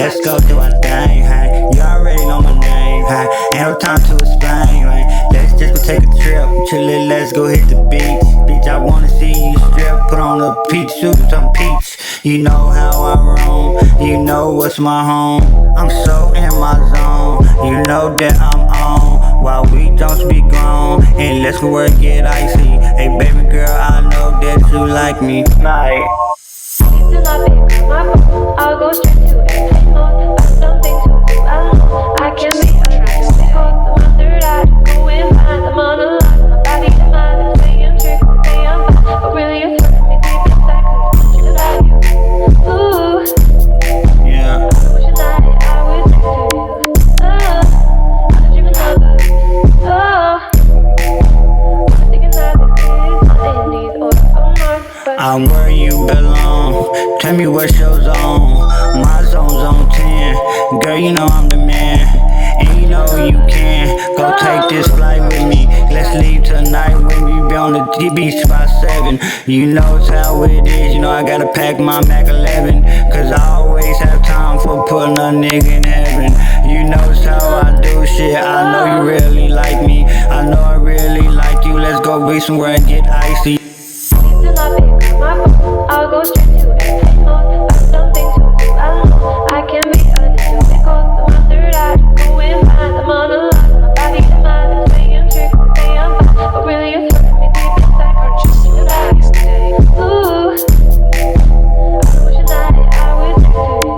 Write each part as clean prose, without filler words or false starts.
Let's go do our thing, hey. You already know my name, hey. Ain't no time to explain, hey. Let's just go take a trip, chill it, let's go hit the beach. Bitch, I wanna see you strip, put on a peach suit, some peach. You know how I roam, you know what's my home. I'm so in my zone, you know that I'm on. While we don't be grown, and let's go work, get icy. Hey baby girl, I know that you like me. Night. Do not pick up my phone, I'll go straight to airplane mode. Got something to do, I know I can be honest. Because my third eye go and find the monologue. My body and mind is saying tricks, say I'm fine, but really it's hurting me deep inside. Cause it's about you. Ooh, Yeah. wish night I was next to you. Oh, I dream another. Oh, I'm thinking that this is not Indies or Mars, but I'm where you belong. Tell me what's your zone. My zone's on 10. Girl, you know I'm the man. And you know you can. Go take this flight with me. Let's leave tonight when we be on the beach by 7. You know it's how it is. You know I gotta pack my Mac 11. Cause I always have time for putting a nigga in heaven. You know it's how I do shit. I know you really like me. I know I really like you. Let's go be somewhere and get icy. do not pick up my phone, I'll go straight to airplane mode. Got something to do, I know I can be honest. Because my third eye go and find the monologue. My body and mind is saying tricks, say I'm fine, but really it's hurting me deep inside. Purchase your tracks today. Ooh, I wish night I was next to you.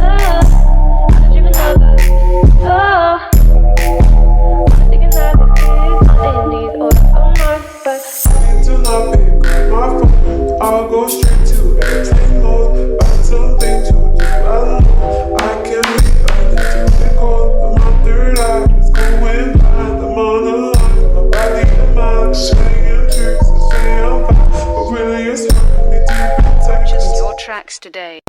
Oh, I dream another. Oh, I'm thinking that this is not Indies or Mars, but Do not pick up my phone, I'll go straight to airplane mode. Got something to do, I know I can be honest. Because my third eye is going blind. I'm on the line, my body and mind saying tricks, say I'm fine, but really it's hurting me deep inside. Purchase your tracks today.